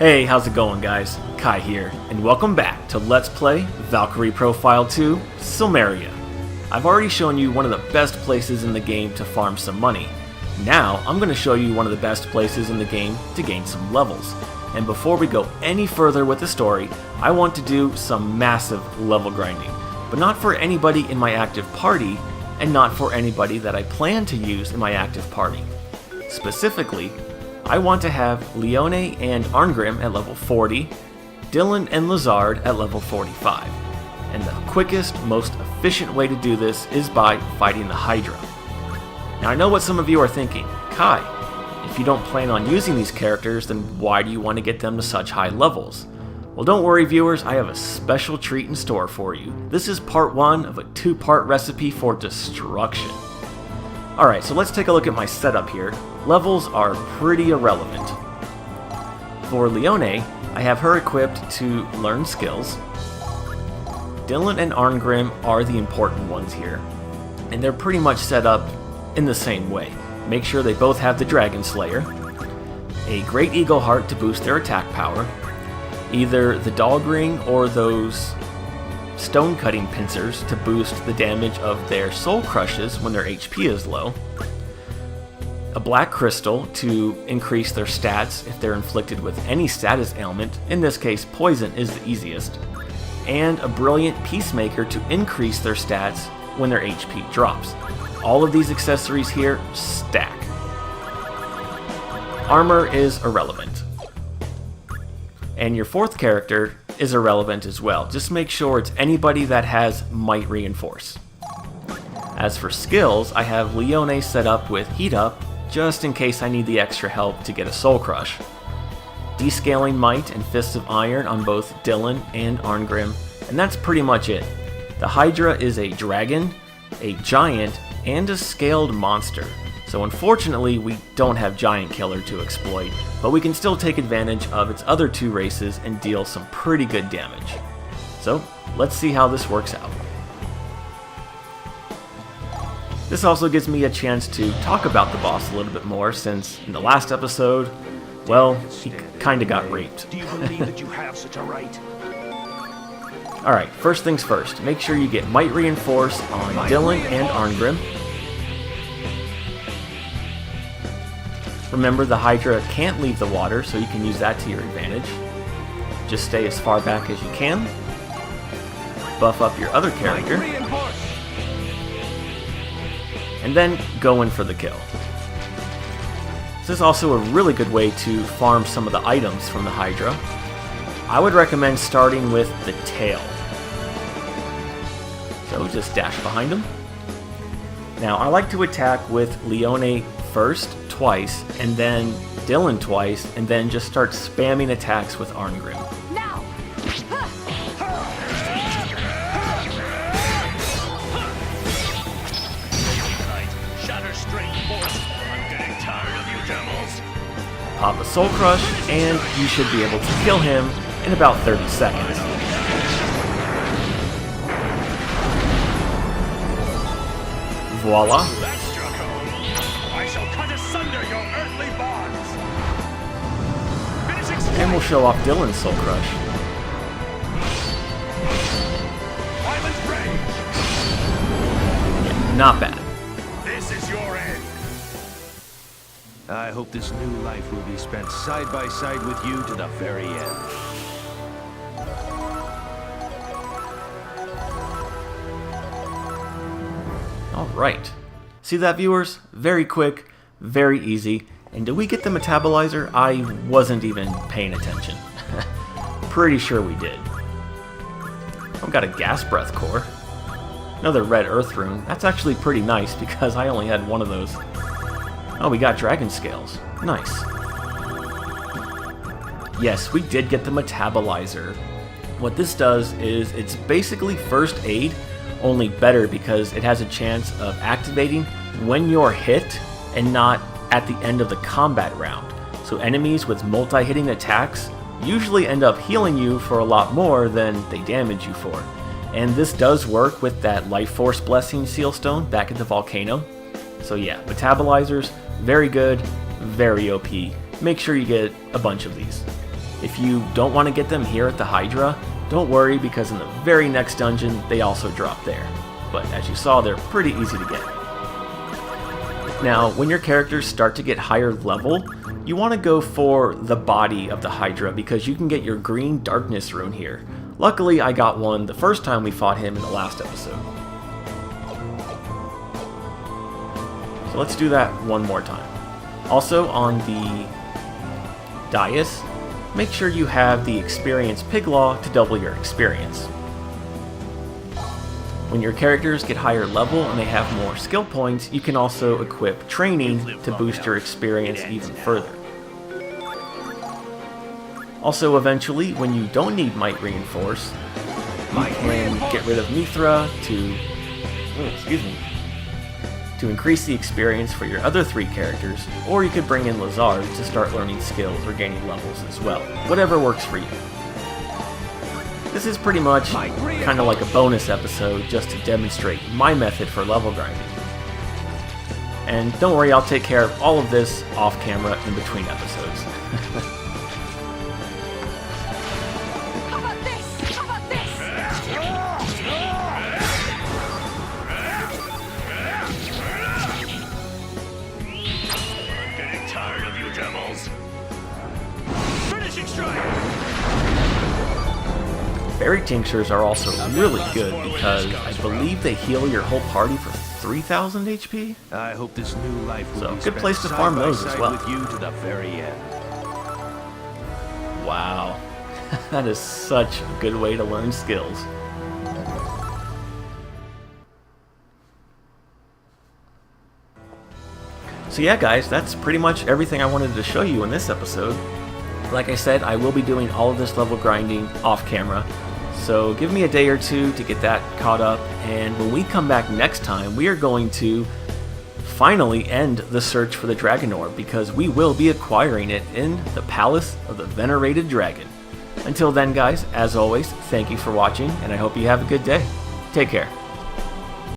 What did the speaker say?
Hey, how's it going guys? Kai here, and welcome back to Let's Play Valkyrie Profile 2 Silmeria. I've already shown you one of the best places in the game to farm some money. Now, I'm going to show you one of the best places in the game to gain some levels. And before we go any further with the story, I want to do some massive level grinding. But not for anybody in my active party, and not for anybody that I plan to use in my active party. Specifically, I want to have Leone and Arngrim at level 40, Dylan and Lazard at level 45. And the quickest, most efficient way to do this is by fighting the Hydra. Now I know what some of you are thinking, Kai, if you don't plan on using these characters, then why do you want to get them to such high levels? Well, don't worry viewers, I have a special treat in store for you. This is part 1 of a 2-part recipe for destruction. Alright, so let's take a look at my setup here. Levels are pretty irrelevant. For Leone, I have her equipped to learn skills. Dylan and Arngrim are the important ones here, and they're pretty much set up in the same way. Make sure they both have the Dragon Slayer, a Great Eagle Heart to boost their attack power, either the Dog Ring or those stone cutting pincers to boost the damage of their soul crushes when their HP is low, a black crystal to increase their stats if they're inflicted with any status ailment, in this case poison is the easiest, and a brilliant peacemaker to increase their stats when their HP drops. All of these accessories here stack. Armor is irrelevant. And your fourth character is irrelevant as well. Just make sure it's anybody that has Might Reinforce. As for skills, I have Leone set up with Heat Up, just in case I need the extra help to get a Soul Crush. Descaling Might and Fists of Iron on both Dylan and Arngrim, and that's pretty much it. The Hydra is a dragon, a giant, and a scaled monster. So unfortunately, we don't have Giant Killer to exploit, but we can still take advantage of its other 2 races and deal some pretty good damage. So, let's see how this works out. This also gives me a chance to talk about the boss a little bit more, since in the last episode, well, he kinda got raped. Do you believe that you have such a right? Alright, first things first, make sure you get Might Reinforce on Dylan and Arngrim. Remember, the Hydra can't leave the water, so you can use that to your advantage. Just stay as far back as you can. Buff up your other character. And then go in for the kill. This is also a really good way to farm some of the items from the Hydra. I would recommend starting with the tail. So just dash behind him. Now I like to attack with Leone first, twice, and then Dylan twice, and then just start spamming attacks with Arngrim. Now! Shatter straight force. I'm getting tired of you devils. Pop a Soul Crush, and you should be able to kill him in about 30 seconds. Voila! That's struck home. I shall cut asunder your earthly bonds. Finishing And we'll show off Dylan's Soul Crush. Violent rage. Yeah, not bad. This is your end. I hope this new life will be spent side by side with you to the very end. Alright. See that, viewers? Very quick, very easy. And did we get the Metabolizer? I wasn't even paying attention. Pretty sure we did. I've got a Blackbreath Core. Another red earth rune. That's actually pretty nice because I only had one of those. Oh, we got Dragon Scales. Nice. Yes, we did get the Metabolizer. What this does is it's basically first aid, only better because it has a chance of activating when you're hit and not at the end of the combat round. So enemies with multi-hitting attacks usually end up healing you for a lot more than they damage you for. And this does work with that Life Force Blessing Seal Stone back at the volcano. So yeah, Metabolizers, very good, very OP. Make sure you get a bunch of these. If you don't want to get them here at the Hydra, don't worry because in the very next dungeon they also drop there. But as you saw, they're pretty easy to get. Now, when your characters start to get higher level, you want to go for the body of the Hydra because you can get your green darkness rune here. Luckily, I got one the first time we fought him in the last episode. So let's do that one more time. Also, on the dais, make sure you have the Experience Piglaw to double your experience. When your characters get higher level and they have more skill points, you can also equip training to boost your experience even further. Also, eventually, when you don't need Might Reinforce, you can get rid of Mithra to increase the experience for your other 3 characters, or you could bring in Lazard to start learning skills or gaining levels as well. Whatever works for you. This is pretty much kind of like a bonus episode just to demonstrate my method for level grinding. And don't worry, I'll take care of all of this off camera in between episodes. How about this? How about this? I'm getting tired of you devils. Finishing strike! Berry Tinctures are also really good because I believe they heal your whole party for 3,000 HP. I hope this new life will So, be good spent place to side farm by those as side well. with you to the very end. Wow, that is such a good way to learn skills. So yeah guys, that's pretty much everything I wanted to show you in this episode. Like I said, I will be doing all of this level grinding off camera, so give me a day or two to get that caught up, and when we come back next time, we are going to finally end the search for the Dragon Orb, because we will be acquiring it in the Palace of the Venerated Dragon. Until then guys, as always, thank you for watching, and I hope you have a good day. Take care.